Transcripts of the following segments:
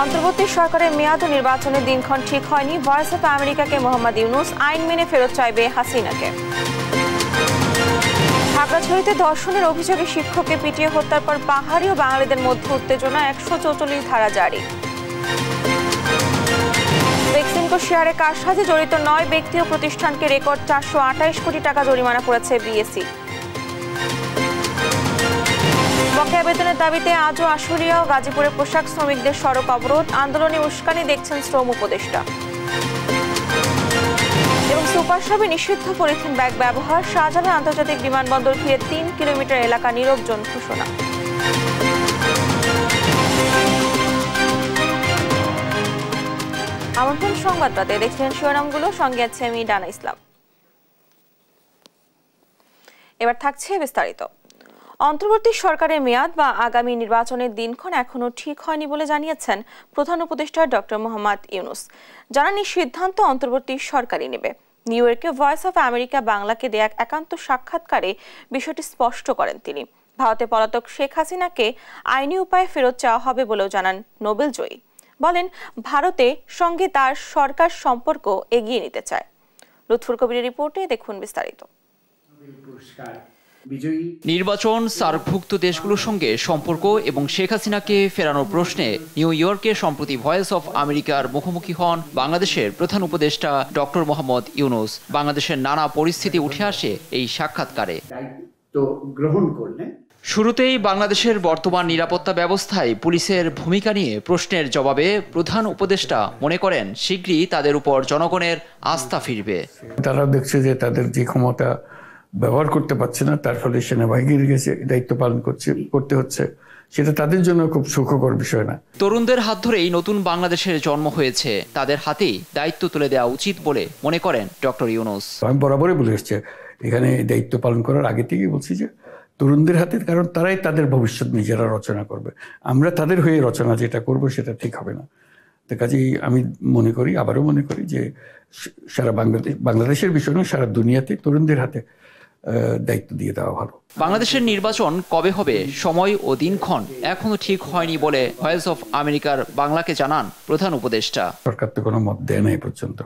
অন্তর্বর্তী সরকারের মেয়াদ ও নির্বাচনের দিনক্ষণ ঠিক হয়নি। ভয়েস অফ আমেরিকাকে মোহাম্মদ ইউনূস আইন মেনে ফেরত চাইবে হাসিনাকে। খাগড়াছড়িতে ধর্ষণের অভিযোগে শিক্ষককে পিটিয়ে হত্যার পর পাহাড়ি ও বাঙালিদের মধ্যে উত্তেজনা, ১৪৪ ধারা জারি। বেক্সিমকো শেয়ারে কারসাজে জড়িত ৯ ব্যক্তি ও প্রতিষ্ঠানকে রেকর্ড ৪২৮ কোটি টাকা জরিমানা করেছে বিএসই। বকেয়া বেতনের দাবিতে আজও আশুলিয়া ও গাজীপুরে পোশাক শ্রমিকদের সড়ক অবরোধ, আন্দোলনে উস্কানি দেখছেন শ্রম উপদেষ্টা। এবং সুপার শপে নিষিদ্ধ পলিথিন ব্যাগ ব্যবহার, শাহজালাল আন্তর্জাতিক বিমানবন্দর ঘিরে ৩ কিলোমিটার এলাকা নীরব জোন ঘোষণা। আমন্ত্রণ সংবাদটাতে দেখছিলেন শিরোনামগুলো, সঙ্গে আছে আমি ডানা ইসলাম। এবার থাকছে বিস্তারিত। অন্তর্বর্তী সরকারের মেয়াদ বা আগামী নির্বাচনের দিনক্ষণ এখনো ঠিক হয়নি বলে জানিয়েছেন প্রধান উপদেষ্টা ডক্টর মোহাম্মদ ইউনূস। জানান এই সিদ্ধান্ত অন্তর্বর্তী সরকারই নেবে। নিউ ইয়র্কে ভয়েস অফ আমেরিকা বাংলাকে দেয়া একান্ত সাক্ষাৎকারে বিষয়টি স্পষ্ট করেন তিনি। ভারতে পলাতক শেখ হাসিনাকে আইনি উপায়ে ফেরত চাওয়া হবে বলেও জানান নোবেল জয়ী। বলেন ভারতের সঙ্গে তার সরকার সম্পর্ক এগিয়ে নিতে চায়। লুৎফুর কবিরের রিপোর্টে দেখুন বিস্তারিত। নির্বাচন, সার্কভুক্ত দেশগুলোর সঙ্গে সম্পর্ক এবং শেখ হাসিনাকে ফেরানোর প্রশ্নে নিউ ইয়র্কে সম্প্রতি ভয়েস অফ আমেরিকার মুখোমুখি হন বাংলাদেশের প্রধান উপদেষ্টা ডক্টর মোহাম্মদ ইউনূস। বাংলাদেশের নানা পরিস্থিতি উঠে আসে এই সাক্ষাৎকারে। শুরুতেই বাংলাদেশের বর্তমান নিরাপত্তা ব্যবস্থায় পুলিশের ভূমিকা নিয়ে প্রশ্নের জবাবে প্রধান উপদেষ্টা মনে করেন শীঘ্রই তাদের উপর জনগণের আস্থা ফিরবে। তারা দেখছে যে তাদের যে ক্ষমতা ব্যবহার করতে পারছে না, তার ফলে সেনাবাহিনীর কাছে দায়িত্ব পালন করতে হচ্ছে, সেটা তাদের জন্য খুব সুখকর বিষয় না। তরুণদের হাত ধরেই নতুন বাংলাদেশের জন্ম হয়েছে, তাদের হাতেই দায়িত্ব তুলে দেওয়া উচিত বলে মনে করেন ডক্টর ইউনূস। আমি বরাবরই বলে এসছি এখানে দায়িত্ব পালন করার আগে থেকেই বলছি যে তরুণদের হাতে, কারণ তারাই তাদের ভবিষ্যৎ নিজেরা রচনা করবে। আমরা তাদের হয়ে রচনা যেটা করব সেটা ঠিক হবে না। তো কাজেই আমি আবারও মনে করি যে সারা বাংলাদেশের বিষয় না, সারা দুনিয়াতে তরুণদের হাতে দায়িত্ব দিয়ে দেওয়া ভালো। বাংলাদেশের নির্বাচন কবে হবে সময় ও দিনক্ষণ এখনো ঠিক হয়নি বলে ভয়েস অফ আমেরিকার বাংলাকে জানান প্রধান উপদেষ্টা। সরকার তো কোনো মত দেয় না এই পর্যন্ত।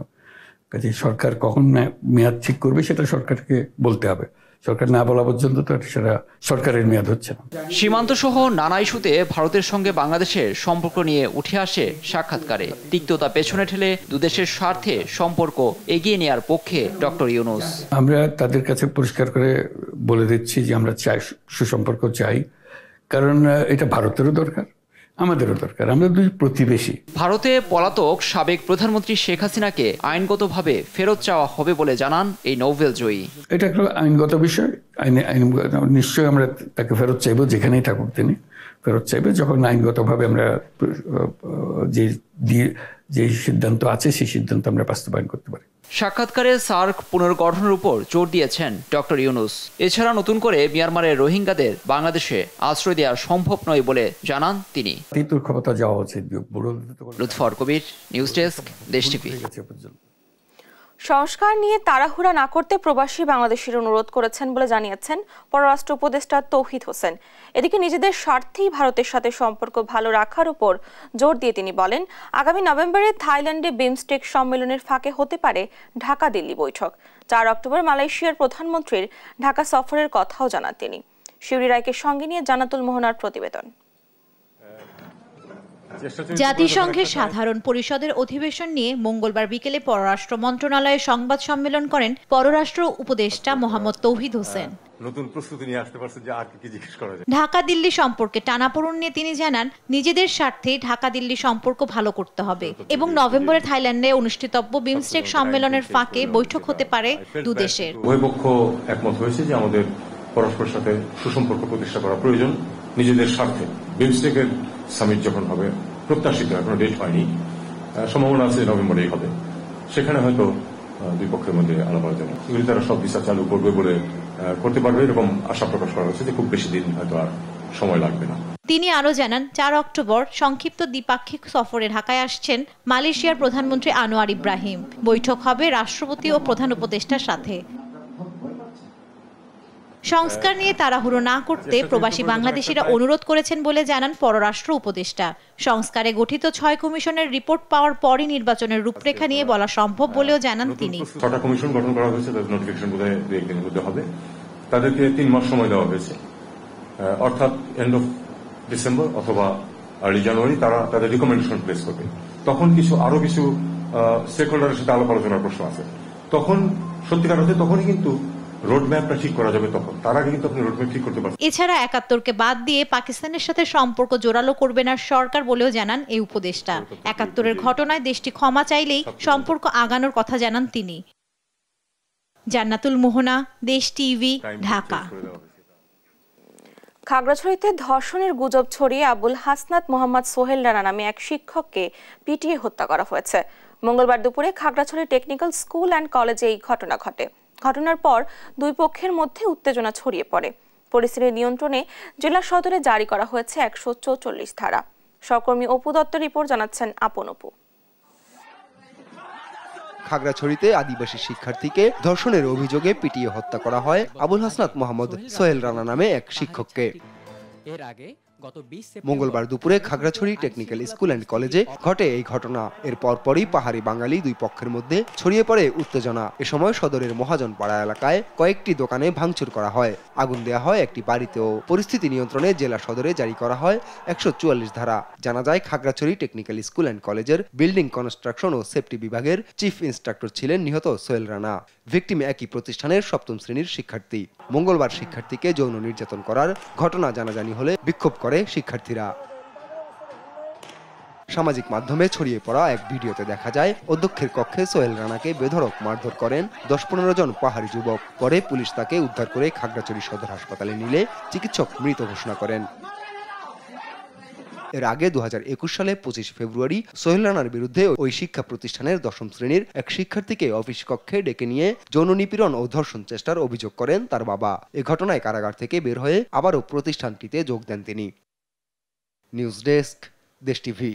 কাজেই সরকার কখন মেয়াদ ঠিক করবে সেটা সরকারকে বলতে হবে। সরকার না বলা পর্যন্ত তো সেটা সরকারের মেয়াদ হচ্ছে না। সীমান্ত সহ নানা ইস্যুতে ভারতের সঙ্গে বাংলাদেশের সম্পর্ক নিয়ে উঠে আসে সাক্ষাৎকারে। তিক্ততা পেছনে ঠেলে দুদেশের স্বার্থে সম্পর্ক এগিয়ে নেওয়ার পক্ষে ডক্টর ইউনূস। আমরা তাদের কাছে পরিষ্কার করে বলে দিচ্ছি যে আমরা চাই, সুসম্পর্ক চাই, কারণ এটা ভারতেরও দরকার, আমাদেরও দরকার। আমরা দুই প্রতিবেশী। ভারতে পলাতক সাবেক প্রধানমন্ত্রী শেখ হাসিনাকে আইনগতভাবে ফেরত চাওয়া হবে বলে জানান এই নোবেল জয়ী। এটা একটা আইনগত বিষয়, নিশ্চয়ই আমরা তাকে ফেরত চাইবো, যেখানেই থাকুক তিনি ফেরত চাইবে। যখন আইনগতভাবে আমরা যে সিদ্ধান্ত আছে সেই সিদ্ধান্ত আমরা বাস্তবায়ন করতে পারি। সাক্ষাৎকারে সার্ক পুনর্গঠনের উপর জোর দিয়েছেন ডক্টর ইউনূস। এছাড়া নতুন করে মিয়ানমারের রোহিঙ্গাদের বাংলাদেশে আশ্রয় দেওয়া সম্ভব নয় বলে জানান তিনি। ক্ষমতা যাওয়া উচিত। লুৎফর কবির, নিউজ ডেস্ক, দেশ টিভি। সংস্কার নিয়ে তাড়াহুড়া না করতে প্রবাসী বাংলাদেশির অনুরোধ করেছেন বলে জানিয়েছেন পররাষ্ট্র উপদেষ্টা তৌহিদ হোসেন। এদিকে নিজেদের স্বার্থেই ভারতের সাথে সম্পর্ক ভালো রাখার উপর জোর দিয়ে তিনি বলেন, আগামী নভেম্বরে থাইল্যান্ডে বিমস্টেক সম্মেলনের ফাঁকে হতে পারে ঢাকা দিল্লি বৈঠক। ৪ অক্টোবর মালয়েশিয়ার প্রধানমন্ত্রীর ঢাকা সফরের কথাও জানান তিনি। শিউরি রায়কে সঙ্গে নিয়ে জানাতুল মোহনার প্রতিবেদন। জাতিসংঘের সাধারণ পরিষদের অধিবেশন নিয়ে মঙ্গলবার বিকেলে পররাষ্ট্র মন্ত্রণালয়ে সংবাদ সম্মেলন করেন পররাষ্ট্র উপদেষ্টা মোহাম্মদ তৌহিদ হোসেন। নতুন প্রস্তুতি নিয়ে আসতে পারছে যে আর কি জিজ্ঞেস করা যায়। ঢাকা দিল্লি সম্পর্কে টানাপোড়েন নিয়ে তিনি জানান, নিজেদের স্বার্থে ঢাকা দিল্লি সম্পর্ক ভালো করতে হবে এবং নভেম্বরে থাইল্যান্ডে অনুষ্ঠিতব্য বিমস্টেক সম্মেলনের ফাঁকে বৈঠক হতে পারে দুদেশের। উভয় পক্ষ একমত হয়েছে যে আমাদের পরস্পরের সাথে সুসম্পর্ক প্রতিষ্ঠা করা প্রয়োজন নিজেদের স্বার্থে। বিমস্টেকের সামিট যখন হবে, প্রত্যাশিত এখনো ডেট হয়নি, সম্ভাবনা আছে নভেম্বরেই হবে। সেখানে হয়তো দুই পক্ষের মধ্যে আলাপ আলোচনা, এগুলি তারা সব ভিসা চালু করবে বলে করতে পারবে, এরকম আশা প্রকাশ করা হচ্ছে যে খুব বেশি দিন হয়তো আর সময় লাগবে না। তিনি আরো জানান, ৪ অক্টোবর সংক্ষিপ্ত দ্বিপাক্ষিক সফরে ঢাকায় আসছেন মালয়েশিয়ার প্রধানমন্ত্রী আনোয়ার ইব্রাহিম। বৈঠক হবে রাষ্ট্রপতি ও প্রধান উপদেষ্টার সাথে। সংস্কার নিয়ে তাড়াহুড়ো না করতে প্রবাসী বাংলাদেশিরা অনুরোধ করেছেন বলে জানান পররাষ্ট্র উপদেষ্টা। সংস্কারে গঠিত 6 কমিশনের রিপোর্ট পাওয়ার পরই নির্বাচনের রূপরেখা নিয়ে বলা সম্ভব বলেও জানান তিনি। 6টা কমিশন গঠন করা হয়েছে, তাদের নোটিফিকেশন বোধহয় 2-1 দিনের মধ্যে হবে। তাদেরকে 3 মাস সময় দেওয়া হয়েছে, অর্থাৎ এন্ড অফ ডিসেম্বর অথবা আর্লি জানুয়ারি তারা তাদের রিকমেন্ডেশন প্লেস করবে। তখন আরো কিছু স্টেক হোল্ডারের সাথে আলাপ আলোচনার প্রশ্ন আছে। তখন সত্যিকার অর্থে তখনই কিন্তু রোডম্যাপটা ঠিক করা যাবে। তখন তার আগে কিন্তু আপনি রোডম্যাপ ঠিক করতে পারবেন। এছাড়া ৭১কে বাদ দিয়ে পাকিস্তানের সাথে সম্পর্ক জোরালো করবে না সরকার বলেও জানান এই উপদেষ্টা। ৭১-এর ঘটনায় দেশটি ক্ষমা চাইলেই সম্পর্ক আগানোর কথা জানান তিনি। জান্নাতুল মোহনা, দেশ টিভি, ঢাকা। খাগড়াছড়িতে ধর্ষণের গুজব ছড়িয়ে আবুল হাসনাত মোহাম্মদ সোহেল রানা নামে এক শিক্ষককে পিটিয়ে হত্যা করা হয়েছে। মঙ্গলবার দুপুরে খাগড়াছড়ি টেকনিক্যাল স্কুল অ্যান্ড কলেজে এই ঘটনা ঘটে। ঘটনার পর দুই পক্ষের মধ্যে উত্তেজনা ছড়িয়ে পড়ে। পরিস্থিতি নিয়ন্ত্রণে জেলা সদরে জারি করা হয়েছে ১৪৪ ধারা। সহকর্মী অপু দত্ত রিপোর্ট জানাচ্ছেন আপন অপু। খাগড়াছড়িতে আদিবাসী শিক্ষার্থীকে ধর্ষণের অভিযোগে পিটিয়ে হত্যা করা হয় আবুল হাসনাত মোহাম্মদ সোহেল রানা নামে এক শিক্ষককে। এর আগে মঙ্গলবার দুপুরে খাগড়াছড়ি টেকনিক্যাল স্কুল অ্যান্ড কলেজে ঘটে এই ঘটনা। এর পরপরই পাহাড়ি বাঙালি দুই পক্ষের মধ্যে ছড়িয়ে পড়ে উত্তেজনা। এ সময় সদরের মহাজন পাড়া এলাকায় কয়েকটি দোকানে ভাঙচুর করা হয়, আগুন দেওয়া হয় একটি বাড়িতেও। পরিস্থিতি নিয়ন্ত্রণে জেলা সদরে জারি করা হয় ১৪৪ ধারা। জানা যায় খাগড়াছড়ি টেকনিক্যাল স্কুল অ্যান্ড কলেজের বিল্ডিং কনস্ট্রাকশন ও সেফটি বিভাগের চিফ ইন্সট্রাক্টর ছিলেন নিহত সোহেল রানা। ভিকটিম একই প্রতিষ্ঠানের ৭ম শ্রেণীর শিক্ষার্থী। মঙ্গলবার শিক্ষার্থীকে যৌন নির্যাতন করার ঘটনা জানাজানি হলে বিক্ষোভ করে শিক্ষার্থীরা। সামাজিক মাধ্যমে ছড়িয়ে পড়া এক ভিডিওতে দেখা যায় অধ্যক্ষের কক্ষে সোহেল রানাকে বেধড়ক মারধর করেন ১০-১৫ জন পাহাড়ি যুবক। পরে পুলিশ তাকে উদ্ধার করে খাগড়াছড়ি সদর হাসপাতালে নিলে চিকিৎসক মৃত ঘোষণা করেন। এর আগে ২০২১ সালে ২৫ ফেব্রুয়ারি সোহেল রানার বিরুদ্ধে ওই শিক্ষা প্রতিষ্ঠানের ১০ম শ্রেণীর এক শিক্ষার্থীকে অফিস কক্ষে ডেকে নিয়ে যৌন নিপীড়ন ও ধর্ষণ চেষ্টার অভিযোগ করেন তার বাবা। এ ঘটনায় কারাগার থেকে বের হয়ে আবারও প্রতিষ্ঠানটিতে যোগ দেন তিনি। নিউজ ডেস্ক, দেশ টিভি।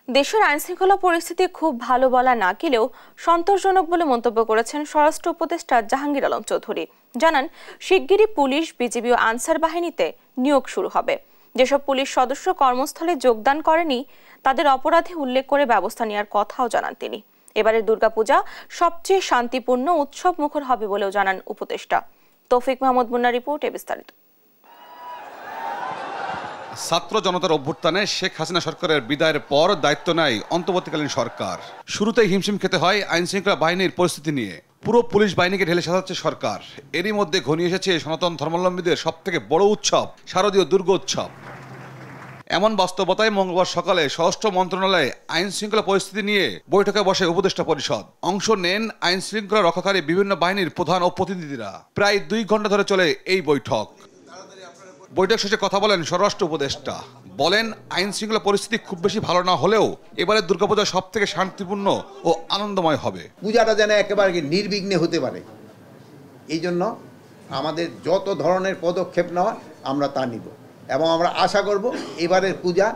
দেশের আইনশৃঙ্খলা পরিস্থিতি খুব ভালো বলা না গেলেও সন্তোষজনক বলে মন্তব্য করেছেন স্বরাষ্ট্র উপদেষ্টা জাহাঙ্গীর আলম চৌধুরী। জানান, শিগগিরই পুলিশ, বিজিবি ও আনসার বাহিনীতে নিয়োগ শুরু হবে। যেসব পুলিশ সদস্য কর্মস্থলে যোগদান করেনি তাদের অপরাধে উল্লেখ করে ব্যবস্থা নেওয়ার কথাও জানান তিনি। এবারের দুর্গাপূজা সবচেয়ে শান্তিপূর্ণ উৎসব মুখর হবে বলেও জানান উপদেষ্টা। তৌফিক মাহমুদ মুন্নার রিপোর্টে বিস্তারিত। ছাত্র জনতার অভ্যুত্থানে শেখ হাসিনা সরকারের বিদায়ের পর দায়িত্ব নেয় অন্তর্বর্তীকালীন সরকার। শুরুতেই হিমশিম খেতে হয় আইন শৃঙ্খলা বাহিনীর পরিস্থিতি নিয়ে। পুরো পুলিশ বাহিনীকে ঢেলে সাজাচ্ছে সরকার। এরই মধ্যে ঘনিয়ে এসেছে সনাতন ধর্মাবলম্বীদের সবথেকে বড় উৎসব শারদীয় দুর্গোৎসব। এমন বাস্তবতায় মঙ্গলবার সকালে স্বরাষ্ট্র মন্ত্রণালয়ে আইন শৃঙ্খলা পরিস্থিতি নিয়ে বৈঠকে বসে উপদেষ্টা পরিষদ। অংশ নেন আইন শৃঙ্খলা রক্ষাকারী বিভিন্ন বাহিনীর প্রধান ও প্রতিনিধিরা। প্রায় 2 ঘন্টা ধরে চলে এই বৈঠক। বৈঠক শেষে কথা বলেন স্বরাষ্ট্র উপদেষ্টা। বলেন, আইন শৃঙ্খলা পরিস্থিতি খুব বেশি ভালো না হলেও এবারে দুর্গাপূজা সব থেকে শান্তিপূর্ণ ও আনন্দময় হবে। পূজাটা যেন একেবারে নির্বিঘ্নে হতে পারে, এই জন্য আমাদের যত ধরনের পদক্ষেপ নেওয়া আমরা তা নিব এবং আমরা আশা করব এবারের পূজা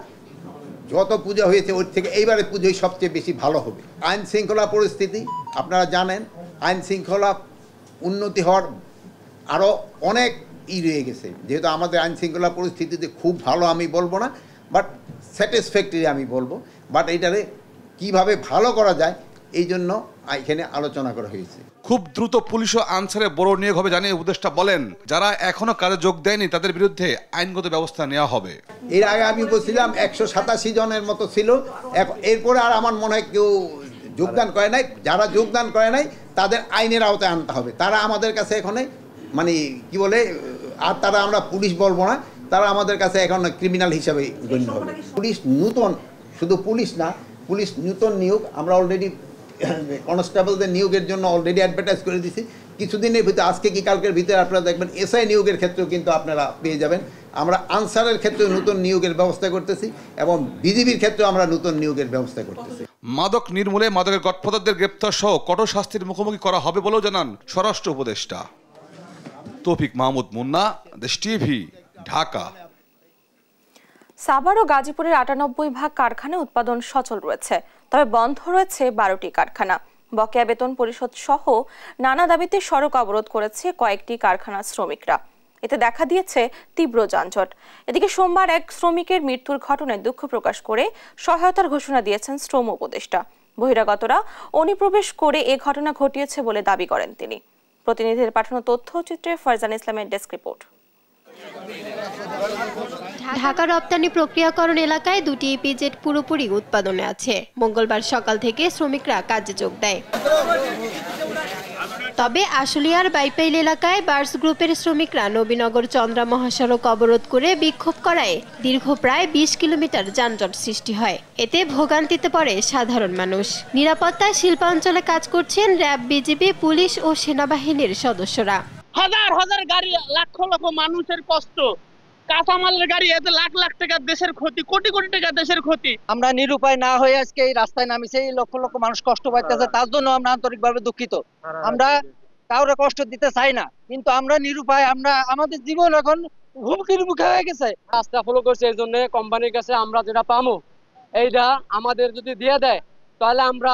যত পূজা হয়েছে ওর থেকে এইবারের পুজোই সবচেয়ে বেশি ভালো হবে। আইন শৃঙ্খলা পরিস্থিতি আপনারা জানেন, আইন শৃঙ্খলা উন্নতি হওয়ার আরও অনেক রয়ে গেছে। যেহেতু আমাদের আইন শৃঙ্খলা পরিস্থিতিতে খুব ভালো আমি বলবো না, বাট স্যাটিসফ্যাক্টরি আমি বলবো। বাট এইটারে কিভাবে ভালো করা যায় এই জন্য এখানে আলোচনা করা হয়েছে। খুব দ্রুত পুলিশ ও আনসারে বড় নিয়োগ হবে জানিয়ে উপদেষ্টা বলেন, যারা এখনো কাজে যোগ দেয়নি তাদের বিরুদ্ধে আইনগত ব্যবস্থা নেওয়া হবে। এর আগে আমি বলছিলাম 187 জনের মতো ছিল, এরপরে আর আমার মনে হয় কেউ যোগদান করে নাই। যারা যোগদান করে নাই তাদের আইনের আওতায় আনতে হবে। তারা আমাদের কাছে এখানে মানে কি বলে, আর তারা আমরা পুলিশ বলবো না, তারা আমাদের কাছে এখন ক্রিমিনাল হিসাবে গণ্য হবে। পুলিশ নূতন, শুধু পুলিশ না, পুলিশ নূতন নিয়োগ আমরা অলরেডি কনস্টেবলদের নিয়োগের জন্য অলরেডি অ্যাডভার্টাইজ করে দিছি। কিছুদিনের ভিতরে, আজকে কি কালকের ভিতরে আপনারা দেখবেন এসআই নিয়োগের ক্ষেত্রেও কিন্তু আপনারা পেয়ে যাবেন। আমরা আনসারের ক্ষেত্রেও নতুন নিয়োগের ব্যবস্থা করতেছি এবং বিজিবির ক্ষেত্রেও আমরা নতুন নিয়োগের ব্যবস্থা করতেছি। মাদক নির্মূলে মাদকের গডফাদারদের গ্রেপ্তার সহ কঠোর শাস্তির মুখোমুখি করা হবে বলেও জানান স্বরাষ্ট্র উপদেষ্টা। তৌফিক মাহমুদ মুন্না, দেশ টিভি, ঢাকা। সাভার ও গাজীপুরের ৯৮ ভাগ কারখানা উৎপাদন সচল রয়েছে, তবে বন্ধ রয়েছে 12টি কারখানা। বকেয়া বেতন পরিশোধ সহ নানা দাবিতে সড়ক অবরোধ করেছে কয়েকটি কারখানার শ্রমিকরা। এতে দেখা দিয়েছে তীব্র যানজট। এদিকে সোমবার এক শ্রমিকের মৃত্যুর ঘটনায় দুঃখ প্রকাশ করে সহায়তার ঘোষণা দিয়েছেন শ্রম উপদেষ্টা। বহিরাগতরা অনুপ্রবেশ করে এ ঘটনা ঘটিয়েছে বলে দাবি করেন তিনি। প্রতিনিধিদের পাঠানো তথ্যচিত্রে ফারজান ইসলামের ডেস্ক রিপোর্ট। ঢাকা রপ্তানি প্রক্রিয়াকরণ এলাকায় দুটি ইপিজেড পুরোপুরি উৎপাদনে আছে। মঙ্গলবার সকাল থেকে শ্রমিকরা কাজে যোগ দেয়। তবে আশুলিয়ার বাইপাইল এলাকায় বার্স গ্রুপের শ্রমিকরা নবীনগর চন্দ্রা মহাসড়ক অবরোধ করে বিক্ষোভ করায় দীর্ঘ প্রায় ২০ কিলোমিটার যানজট সৃষ্টি হয়। এতে ভোগান্তিতে পড়ে সাধারণ মানুষ। নিরাপত্তায় শিল্পাঞ্চলে কাজ করছেন র্যাব, বিজিবি, পুলিশ ও সেনাবাহিনীর সদস্যরা। হাজার হাজার গাড়ি, লক্ষ লক্ষ মানুষের কষ্ট, কাঁচামালের গাড়ি, এতে লাখ লাখ টাকা দেশের ক্ষতি, কোটি কোটি টাকা দেশের ক্ষতি। আমরা নিরুপায় না হয়ে আজকে এই রাস্তায় নামিছি। এই লক্ষ লক্ষ মানুষ কষ্ট পাইতেছে, তার জন্য আমরা আন্তরিকভাবে দুঃখিত। আমরা কাউরে কষ্ট দিতে চাই না, কিন্তু আমরা নিরুপায়। আমরা আমাদের জীবন এখন হুমকির মুখে হয়ে গেছে। রাস্তা ফলো করছে, এই জন্য কোম্পানির কাছে আমরা যেটা পাবো এইটা আমাদের যদি দিয়ে দেয় তাহলে আমরা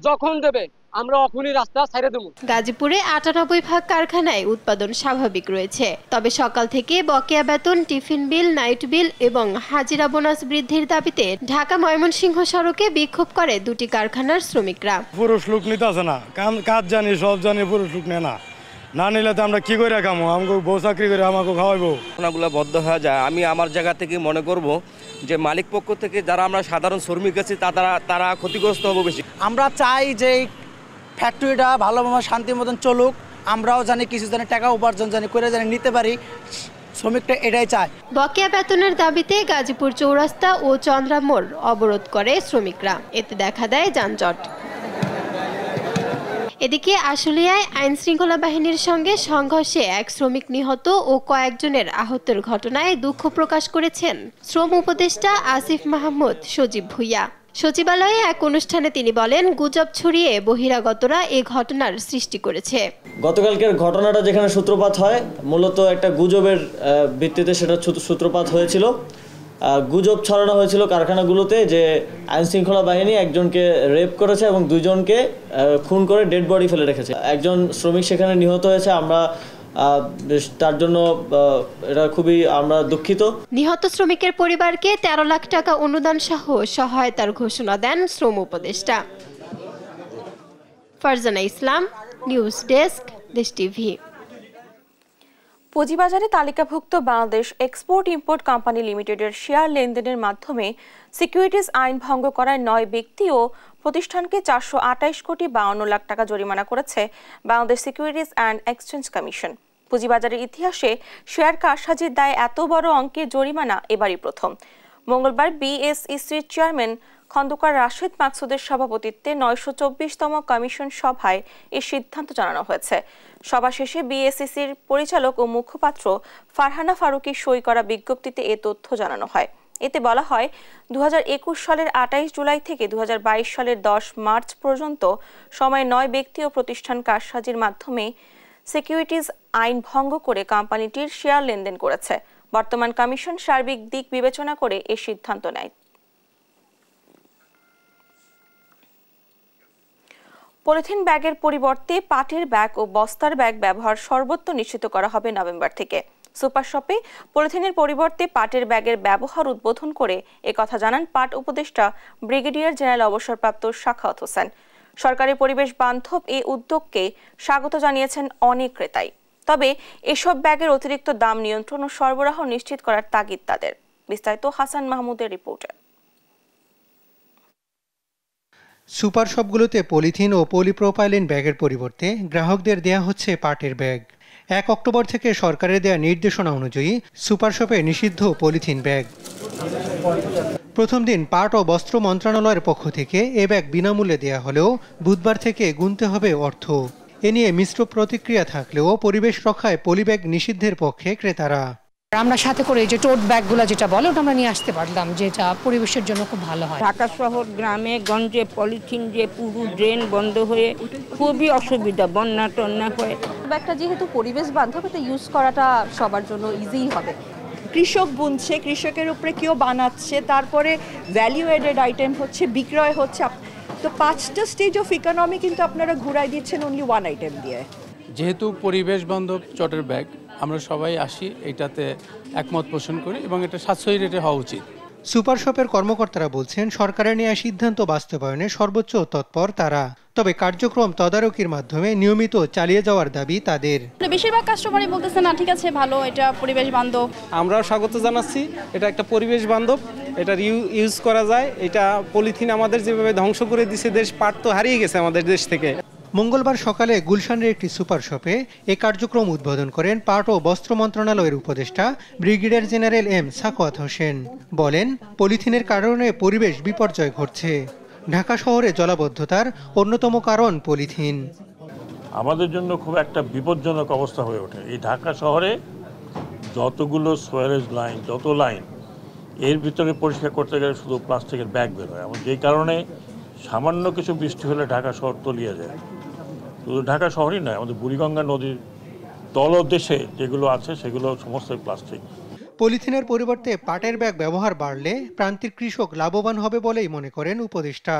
যখন দেবে আমরা এখনই রাস্তা ছেড়ে দেব। গাজীপুরে ৯৮% কারখানায় উৎপাদন স্বাভাবিক রয়েছে। তবে সকাল থেকে বকেয়া বেতন, টিফিন বিল, নাইট বিল এবং হাজিরা বোনাস বৃদ্ধির দাবিতে ঢাকা ময়মনসিংহ সড়কে বিক্ষোভ করে দুটি কারখানার শ্রমিকরা। পুরুষ লোক নিতে আসে না, কাজ জানি, সব জানি, পুরুষ লোক নেয় না। না নিলে তো আমরা কি করে খামো? আমাকে বউ চাকরি করে আমাকে খাওয়াইবো। ঘটনাগুলো বদ্ধ হয়ে যায়। আমি আমার জায়গা থেকে মনে করব যে মালিক পক্ষ থেকে যারা আমরা সাধারণ শ্রমিক আছি তারা ক্ষতিগ্রস্ত হবো বেশি। আমরা চাই যে ফ্যাক্টরিটা ভালোভাবে শান্তির মতন চলুক। আমরাও জানি কিছু জানি টাকা উপার্জন জানি করে জানি নিতে পারি। শ্রমিকটা এটাই চায়। বকেয়া বেতনের দাবিতে গাজীপুর চৌরাস্তা ও চন্দ্রা মোড় অবরোধ করে শ্রমিকরা। এতে দেখা দেয় যানজট। এদিকে আশুলিয়ায় আইন শৃঙ্খলা বাহিনীর সঙ্গে সংঘর্ষে এক শ্রমিক নিহত ও কয়েকজনের আহতের ঘটনায় দুঃখ প্রকাশ করেছেন শ্রম উপদেষ্টা আসিফ মাহমুদ সজীব ভুইয়া। সচিবালয়ে এক অনুষ্ঠানে তিনি বলেন, গুজব ছড়িয়ে বহিরাগতরা এ ঘটনার সৃষ্টি করেছে। গতকালকের ঘটনাটা যেখানে সূত্রপাত হয়, মূলত একটা গুজবের ভিত্তিতে সেটা সূত্রপাত হয়েছিল। গুজব ছড়ানো হয়েছিল কারখানাগুলোতে যে আইন শৃঙ্খলা বাহিনী একজনকে রেপ করেছে এবং দুজনকে খুন করে ডেড বডি ফেলে রেখেছে। একজন শ্রমিক সেখানে নিহত হয়েছে। আমরা তার জন্য এটা খুবই আমরা দুঃখিত। নিহত শ্রমিকের পরিবারকে ১৩ লাখ টাকা অনুদান সহ সহায়তার ঘোষণা দেন শ্রম উপদেষ্টা। ফারজানা ইসলাম, নিউজ ডেস্ক, দেশ টিভি। পুঁজিবাজারে তালিকাভুক্ত বাংলাদেশ এক্সপোর্ট ইম্পোর্ট কোম্পানি লিমিটেডের শেয়ার লেনদেনের মাধ্যমে সিকিউরিটিজ আইন ভঙ্গ করায় ৯ ব্যক্তি ও প্রতিষ্ঠানকে ৪২৮ কোটি ৫২ লাখ টাকা জরিমানা করেছে Bangladesh securities and exchange commission. পুঁজিবাজারের ইতিহাসে শেয়ার কারসাজির দায়ে এত বড় অঙ্কের জরিমানা এবারই প্রথম। মঙ্গলবার বিএসইসির চেয়ারম্যান খন্দকার রাশেদ মাকসুদের সভাপতিত্বে ৯২৪তম কমিশন সভায় এই সিদ্ধান্ত জানানো হয়েছে। সভা শেষে বিএসইসির পরিচালক ও মুখপাত্র ফারহানা ফারুকী সই করা বিজ্ঞপ্তিতে এ তথ্য জানানো হয়। এতে বলা হয়, ২০২১ সালের ২৮ জুলাই থেকে ২০২২ সালের ১০ মার্চ পর্যন্ত সময় ৯ ব্যক্তি ও প্রতিষ্ঠান কারসাজির মাধ্যমে সিকিউরিটিজ আইন ভঙ্গ করে কোম্পানিটির শেয়ার লেনদেন করেছে। বর্তমান কমিশন সার্বিক দিক বিবেচনা করে এ সিদ্ধান্ত নেয়। পলিথিন ব্যাগের পরিবর্তে পাটের ব্যাগ ও বস্তার ব্যাগ ব্যবহার সর্বত্র নিশ্চিত করা হবে নভেম্বর থেকে। সুপার শপে পলিথিনের পরিবর্তে পাটের ব্যাগের ব্যবহার উদ্বোধন করে একথা জানান পাট উপদেষ্টা ব্রিগেডিয়ার জেনারেল অবসরপ্রাপ্ত সাখাওয়াত হোসেন। সরকারি পরিবেশ বান্ধব এই উদ্যোগকে স্বাগত জানিয়েছেন অনেক ক্রেতাই। তবে এসব ব্যাগের অতিরিক্ত দাম নিয়ন্ত্রণ ও সরবরাহ নিশ্চিত করার তাগিদ তাদের। বিস্তারিত হাসান মাহমুদের রিপোর্টে। সুপার শপগুলোতে পলিথিন ও পলিপ্রোপাইলিন ব্যাগের পরিবর্তে গ্রাহকদের দেয়া হচ্ছে পাটের ব্যাগ। ১ অক্টোবর থেকে সরকারের দেয়া নির্দেশনা অনুযায়ী সুপার শপে নিষিদ্ধ পলিথিন ব্যাগ। প্রথম দিন পাট ও বস্ত্র মন্ত্রণালয়ের পক্ষ থেকে এ ব্যাগ বিনামূল্যে দেয়া হলেও বুধবার থেকে গুনতে হবে অর্থ। এ নিয়ে মিশ্র প্রতিক্রিয়া থাকলেও পরিবেশ রক্ষায় পলিব্যাগ নিষিদ্ধের পক্ষে ক্রেতারা। আমরা সাথে করে যে টোট ব্যাগগুলো যেটা বলে ওটা আমরা নিয়ে আসতে পারলাম, যেটা পরিবেশের জন্য খুব ভালো হয়। ঢাকা শহর গ্রামে গঞ্জে পলিথিন যে পুরো ড্রেন বন্ধ হয়ে খুবই অসুবিধা, বন্যা টন্যা হয়। ব্যাগটা যেহেতু পরিবেশ বান্ধব, এটা ইউজ করাটা সবার জন্য ইজিই হবে। কৃষক বুনছে, কৃষকের উপরে কেউ বানাচ্ছে, তারপরে ভ্যালু এডেড আইটেম হচ্ছে, বিক্রয় হচ্ছে। তো 5টা স্টেজ অফ ইকোনমি কিন্তু আপনারা ঘুরাই দিচ্ছেন অনলি ওয়ান আইটেম দিয়ে। যেহেতু পরিবেশ বান্ধব চটের ব্যাগ আমরা সবাই আসি, এটাতে একমত পোষণ করি এবং এটা সাশ্রয়ী রেটে হওয়া উচিত। সুপার শপের কর্মকর্তারা বলছেন সরকারের নেওয়া সিদ্ধান্ত বাস্তবায়নে সর্বোচ্চ তৎপর তারা, তবে কার্যক্রম তদারকির মাধ্যমে নিয়মিত চালিয়ে যাওয়ার দাবি তাদের। বেশিরভাগ কাস্টমারই বলতেছে না ঠিক আছে ভালো, এটা পরিবেশ বান্ধব। আমরাও স্বাগত জানাচ্ছি, এটা একটা পরিবেশ বান্ধব, এটা ইউজ করা যায়। এটা পলিথিন আমাদের যেভাবে ধ্বংস করে দিছে, দেশ পাট তো হারিয়ে গেছে আমাদের দেশ থেকে। মঙ্গলবার সকালে গুলশানের একটি সুপার শপে এ কার্যক্রম উদ্বোধন করেন পাট ও বস্ত্র মন্ত্রণালয়ের উপদেষ্টা brigadier general M Sakhawat Hossain. বলেন, পলিথিনের কারণে পরিবেশ বিপর্যয় ঘটছে। ঢাকা শহরে জলাবদ্ধতার অন্যতম কারণ পলিথিন। আমাদের জন্য খুব একটা বিপজ্জনক অবস্থা হয়ে ওঠে। এই ঢাকা শহরে যতগুলো সোয়ারেজ লাইন, যত লাইন, এর ভিতরে পরিষ্কার করতে গেলে শুধু প্লাস্টিকের ব্যাগ বের হয়। এবং যেই কারণে সামান্য কিছু বৃষ্টি হলে ঢাকা শহর তলিয়ে যায়। শুধু ঢাকা শহরই নয়, আমাদের বুড়িগঙ্গা নদীর তলদেশে যেগুলো আছে সেগুলো সমস্ত প্লাস্টিক। পলিথিনের পরিবর্তে পাটের ব্যাগ ব্যবহার বাড়লে প্রান্তিক কৃষক লাভবান হবে বলেই মনে করেন উপদেষ্টা।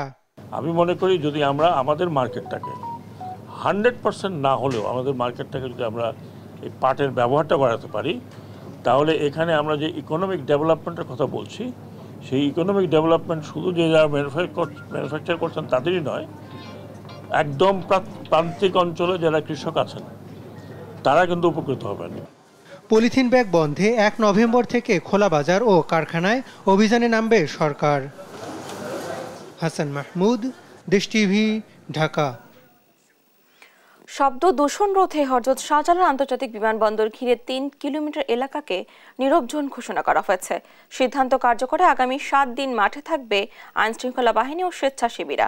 আমি মনে করি যদি আমরা আমাদের মার্কেটটাকে 100% না হলেও আমাদের মার্কেটটাকে যদি আমরা এই পাটের ব্যবহারটা বাড়াতে পারি, তাহলে এখানে আমরা যে ইকোনমিক ডেভেলপমেন্টের কথা বলছি, সেই ইকোনমিক ডেভেলপমেন্ট শুধু যে যারা ম্যানুফ্যাকচার করছেন তাদেরই নয়, একদম প্রান্তিক অঞ্চলে যারা কৃষক আছেন তারা কিন্তু উপকৃত হবেন। পলিথিন ব্যাগ বন্ধে 1 নভেম্বর থেকে খোলা বাজার ও কারখানায় অভিযানে নামবে সরকার। হাসান মাহমুদ, দেশ টিভি, ঢাকা। শব্দ দূষণ রোধে হযরত শাহজালাল আন্তর্জাতিক বিমানবন্দর ঘিরে 3 কিলোমিটার এলাকাকে নীরব জোন ঘোষণা করা হয়েছে। সিদ্ধান্ত কার্যকরে আগামী 7 দিন মাঠে থাকবে আইনশৃঙ্খলা বাহিনী ও স্বেচ্ছাসেবীরা।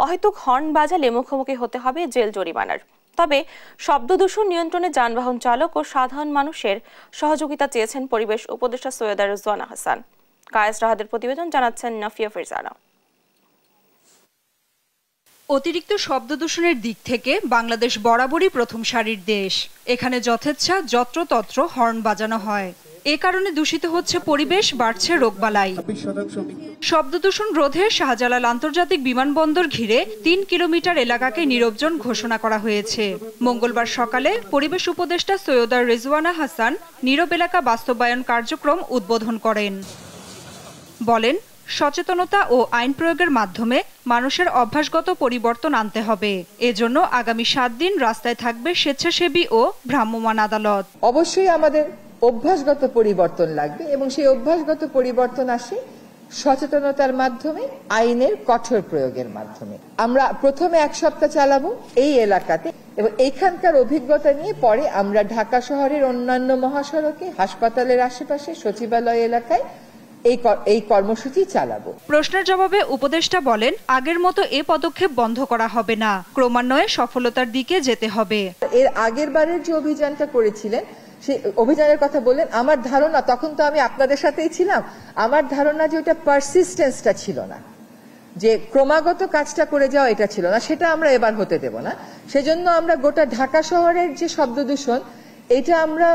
অহেতুক হর্ন বাজালে মুখোমুখি হতে হবে জেল জরিমানার। তবে শব্দ দূষণ নিয়ন্ত্রণে যানবাহন চালক ও সাধারণ মানুষের সহযোগিতা চেয়েছেন পরিবেশ উপদেষ্টা সৈয়দা রিজওয়ানা হাসান। কায়েস রাহাদের প্রতিবেদন, জানাচ্ছেন নাফিয়া ফিরজানা। অতিরিক্ত শব্দ দূষণের দিক থেকে বাংলাদেশ বরাবরই প্রথম সারির দেশ। এখানে যথেচ্ছা যত্রতত্র হর্ন বাজানো হয়। এ কারণে দূষিত হচ্ছে পরিবেশ, বাড়ছে রোগবালাই। শব্দ দূষণ রোধে শাহজালাল আন্তর্জাতিক বিমানবন্দর ঘিরে 3 কিলোমিটার এলাকাকে নীরব জোন ঘোষণা করা হয়েছে। মঙ্গলবার সকালে পরিবেশ উপদেষ্টা সৈয়দা রিজওয়ানা হাসান নীরব এলাকা বাস্তবায়ন কার্যক্রম উদ্বোধন করেন। বলেন, সচেতনতা ও আইন প্রয়োগের মাধ্যমে মানুষের অভ্যাসগত পরিবর্তন আনতে হবে। এজন্য আগামী 7 দিন রাস্তায় থাকবে স্বেচ্ছাসেবী ও ভ্রাম্যমাণ আদালত। অবশ্যই আমাদের অভ্যাসগত পরিবর্তন লাগবে এবং সেই অভ্যাসগত পরিবর্তন আসে সচেতনতার মাধ্যমে, আইনের কঠোর প্রয়োগের মাধ্যমে। আমরা প্রথমে 1 সপ্তাহ চালাবো এই এলাকাতে এবং এইখানকার অভিজ্ঞতা নিয়ে পরে আমরা ঢাকা শহরের অন্যান্য মহাসড়কে, হাসপাতালের আশেপাশে, সচিবালয় এলাকায় এই কর্মসূচি চালাবো। প্রশ্নের জবাবে উপদেষ্টা বলেন, আগের মতো এ পদক্ষেপ বন্ধ করা হবে না, ক্রমান্বয়ে সফলতার দিকে যেতে হবে। এর আগের বারের যে অভিযানটা করেছিলেন সেই অভিযানের কথা বললেন, আমার ধারণা, তখন তো আমি আপনাদের সাথেই ছিলাম, আমার ধারণা যে ওটা পারসিস্টেন্সটা ছিল না, যে ক্রমাগত কাজটা করে যাওয়া এটা ছিল না, সেটা আমরা এবার হতে দেব না। সেজন্য আমরা গোটা ঢাকা শহরের যে শব্দ দূষণ, এটা আমরা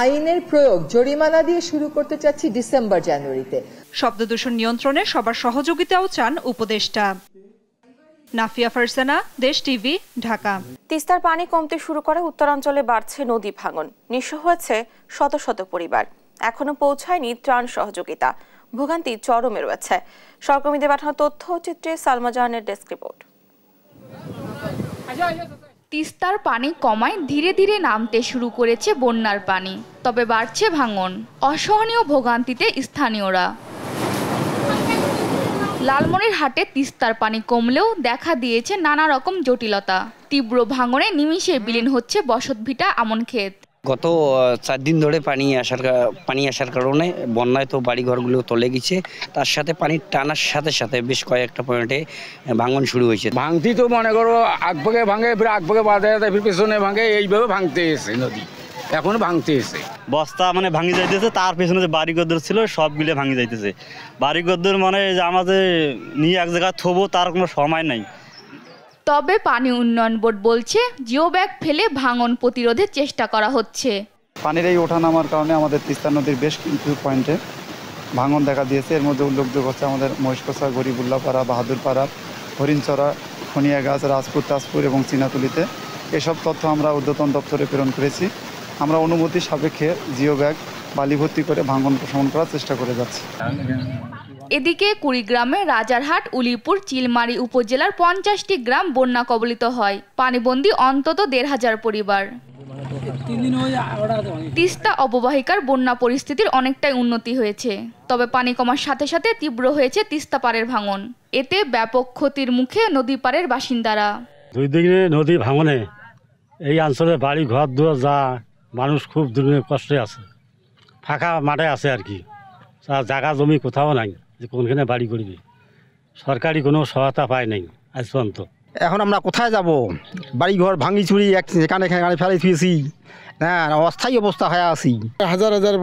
আইনের প্রয়োগ জরিমানা দিয়ে শুরু করতে চাচ্ছি ডিসেম্বর-জানুয়ারিতে। শব্দ দূষণ নিয়ন্ত্রণে সবার সহযোগিতাও চান উপদেষ্টা। নাফিয়া ফারসানা, দেশ টিভি, ঢাকা। তিস্তার পানি কমতে শুরু করে উত্তরাঞ্চলে বাড়ছে নদী ভাঙন। নিঃস্ব হয়েছে শত শত পরিবার। এখনো পৌঁছায়নি ত্রাণ সহযোগিতা। ভোগান্তি চরমে রয়েছে। সহকর্মীদের পাঠানো তথ্য চিত্রে সালমা জাহানের ডেস্ক রিপোর্ট। তিস্তার পানি কমায় ধীরে ধীরে নামতে শুরু করেছে বন্যার পানি, তবে বাড়ছে ভাঙন। অসহনীয় ভোগান্তিতে স্থানীয়রা। লালমনিরহাটে তিস্তার পানি কমলেও দেখা দিয়েছে নানা রকম জটিলতা। তীব্র ভাঙনে নিমিষে বিলীন হচ্ছে বসতভিটা, আমন ক্ষেত। গত 4 দিন ধরে পানি আসার কারণে বন্যায় তো বাড়িঘরগুলো তলে গেছে। তার সাথে পানির টানার সাথে সাথে বেশ কয়েকটা পয়েন্টে ভাঙন শুরু হয়েছে। ভাঙতি তো মনে করো আগভাগে ভাঙে, ফির আগভাগে বাঁধে, ফির পেছনে ভাঙে, এইভাবে ভাঙতে এসে নদী এখনো ভাঙতে এসে বস্তা ভাঙি যাইতেছে। তার পেছনে যে বাড়িঘর ছিল সবগুলো ভাঙি যাইতেছে। বাড়িঘর যে আমাদের নিয়ে এক জায়গায় থবো তার কোনো সময় নাই। তবে পানি উন্নয়ন বোর্ড বলছে জিও ব্যাগ ফেলে ভাঙন প্রতিরোধের চেষ্টা করা হচ্ছে। পানির এই ওঠা নামার কারণে আমাদের তিস্তা নদীর বেশ কিছু পয়েন্টে ভাঙন দেখা দিয়েছে। এর মধ্যে উল্লেখযোগ্য হচ্ছে আমাদের মহেশকোষা, গরিবুল্লাপাড়া, বাহাদুরপাড়া, হরিণচরা, খনিয়াগাছ, রাজপুর, তাজপুর এবং চিনাতুলিতে। এসব তথ্য আমরা ঊর্ধ্বতন দপ্তরে প্রেরণ করেছি। আমরা অনুমতি সাপেক্ষে জিও ব্যাগ বালি ভর্তি করে ভাঙন প্রশমন করার চেষ্টা করে যাচ্ছি। এদিকে কুড়িগ্রামে রাজারহাট, উলিপুর, চিলমারী উপজেলার 50টি গ্রাম বন্যা কবলিত হয়। পানিবন্দী অন্তত 1,500 পরিবার। তিস্তা অববাহিকার বন্যা পরিস্থিতির অনেকটাই উন্নতি হয়েছে, তবে পানি কমার সাথে সাথে তীব্র হয়েছে তিস্তা পাড়ের ভাঙন। এতে ব্যাপক ক্ষতির মুখে নদী পাড়ের বাসিন্দারা। দুই দিকে নদী ভাঙনে এই অঞ্চলে বাড়ি ঘর দুয়ার যা মানুষ খুব দুর্ভোগ কষ্টে আছে, ফাঁকা মাঠে আছে আর কি, জায়গা জমি কোথাও নাই যে কোনখানে বাড়ি করবে। সরকারি কোনো সহায়তা পায় নাই আজ পর্যন্ত। এখন আমরা কোথায় যাব? বাড়ি ঘর ভাঙি চুরি এখানে ফেলে থুয়েছি, হ্যাঁ, অস্থায়ী অবস্থা হয়ে আছি। হাজার হাজার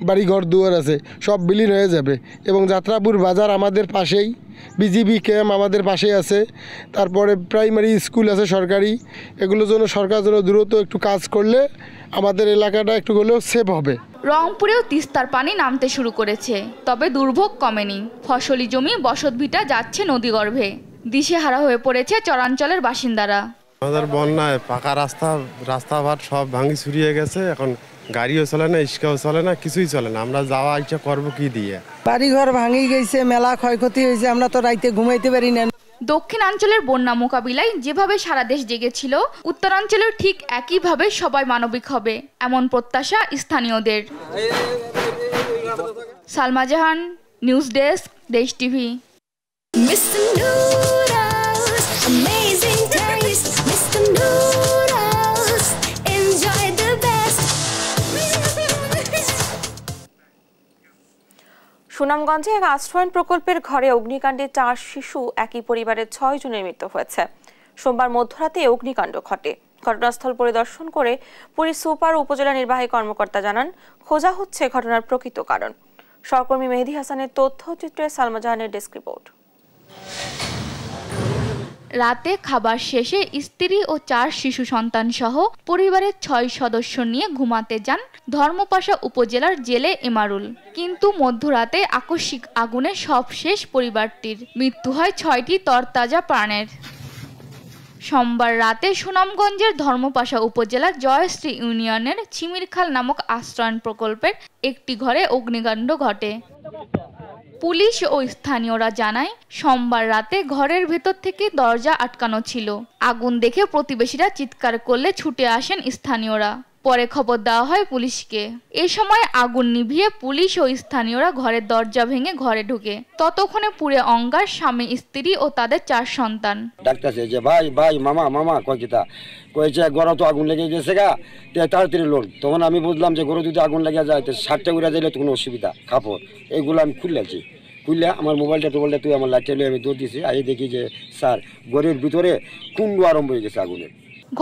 বাড়ি ঘর দুয়ার আছে, সব বিলীন হয়ে যাবে। এবং যাত্রাপুর বাজার আমাদের পাশেই, বিজিবি ক্যাম্প আমাদের পাশেই আছে, তারপরে প্রাইমারি স্কুল আছে সরকারি। এগুলোর জন্য সরকার জন্য দ্রুত একটু কাজ করলে আমাদের এলাকাটা একটু হলেও সেভ হবে। রংপুরেও তিস্তার পানি নামতে শুরু করেছে, তবে দুর্ভোগ কমেনি। ফসলি জমি, বসতভিটা যাচ্ছে নদীগর্ভে। দিশেহারা হয়ে পড়েছে চরাঞ্চলের বাসিন্দারা। আমাদের বন্যায় পাকা রাস্তাঘাট সব ভাঙি ছড়িয়ে গেছে। এখন গাড়িও চলে না, ইস্কাও চলে না, কিছুই চলে না। আমরা যাওয়া ইচ্ছা করবো কি দিয়ে? বাড়িঘর ভাঙি গেছে, মেলা ক্ষয়ক্ষতি হয়েছে, আমরা তো রাইতে ঘুমাইতে পারি না। দক্ষিণাঞ্চলের বন্যা মোকাবিলায় যেভাবে সারা দেশ জেগেছিল, উত্তরাঞ্চলের ঠিক একইভাবে সবাই মানবিক হবে, এমন প্রত্যাশা স্থানীয়দের। সালমা জাহান, নিউজ ডেস্ক, দেশ টিভি। সুনামগঞ্জে এক আশ্রয়ণ প্রকল্পের ঘরে অগ্নিকাণ্ডে 4 শিশু, একই পরিবারের 6 জনের মৃত্যু হয়েছে। সোমবার মধ্যরাতে অগ্নিকাণ্ড ঘটে। ঘটনাস্থল পরিদর্শন করে পুলিশ সুপার ও উপজেলা নির্বাহী কর্মকর্তা জানান, খোঁজা হচ্ছে ঘটনার প্রকৃত কারণ। সহকর্মী মেহেদি হাসানের তথ্যচিত্রে সালমা জাহানের ডেস্ক রিপোর্ট। রাতে খাবার শেষে স্ত্রী ও 4 শিশু সন্তান সহ পরিবারের 6 সদস্য নিয়ে ঘুমাতে যান ধর্মপাশা উপজেলার জেলে এমারুল। কিন্তু মধ্যরাতে আকস্মিক আগুনে সব শেষ পরিবারটির। মৃত্যু হয় 6টি তরতাজা প্রাণের। সোমবার রাতে সুনামগঞ্জের ধর্মপাশা উপজেলার জয়শ্রী ইউনিয়নের চিমিরখাল নামক আশ্রয়ণ প্রকল্পের একটি ঘরে অগ্নিকাণ্ড ঘটে। পুলিশ ও স্থানীয়রা জানায়, সোমবার রাতে ঘরের ভেতর থেকে দরজা আটকানো ছিল। আগুন দেখে প্রতিবেশীরা চিৎকার করলে ছুটে আসেন স্থানীয়রা। পরে খবর দেওয়া হয় পুলিশকে। এ সময় আগুন নিভিয়ে পুলিশ ও স্থানীয়রা ঘরের দরজা ভেঙে ঘরে ঢুকে। ততক্ষণে পুড়ে অঙ্গার স্বামী, স্ত্রী ও তাদের 4 সন্তান। ডাকতেছে যে ভাই ভাই মামা মামা কয়টা কয়েছে, গড়া তো আগুন লেগে গেছে গা, তাড়াতাড়ি লোন। তখন আমি বুঝলাম যে গরু যদি আগুন লেগে যায় তো 60টা উড়া যাইলে তো কোনো অসুবিধা। কাপড় এইগুলো আমি খুললেছি, খুললে আমার মোবাইলটা তুই আমার লাইটটা লিয়ে আমি দৌড় দিয়েছি। আই দেখি যে স্যার ঘরের ভিতরে কুণ্ড আরম্ভ হয়ে গেছে আগুনের।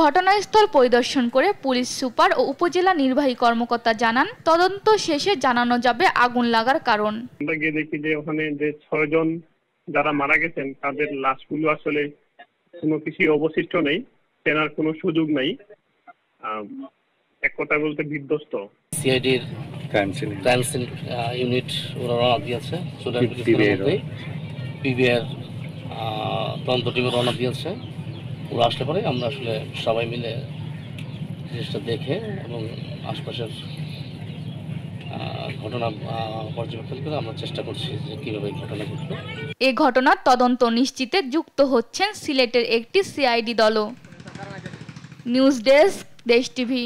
ঘটনাস্থল পরিদর্শন করে পুলিশ সুপার ও উপজেলা নির্বাহী কর্মকর্তা জানান, তদন্ত শেষে জানানো যাবে আগুন লাগার কারণ। আমরা গিয়ে দেখি যে ওখানে যে 6 জন যারা মারা গেছেন তাদের লাশগুলো আসলে কোনো কিছু অবশিষ্ট নেই, চেনার কোনো সুযোগ নেই। এক কথা বলতে বিধ্বস্ত। সিআইডির ক্রাইম সিন ইউনিট ওরা রওনা দিয়েছে, পিবিআর তদন্ত টিমে রওনা দিয়েছে। ওরা আসলে পরে আমরা আসলে সবাই মিলে জিনিসটা দেখে এবং আশপাশের ঘটনা পর্যবেক্ষণ করে আমরা চেষ্টা করছি যে কীভাবে ঘটনা ঘটল। এই ঘটনার তদন্ত নিশ্চিতে যুক্ত হচ্ছেন সিলেটের একটি সিআইডি দলও। নিউজ ডেস্ক, দেশ টিভি।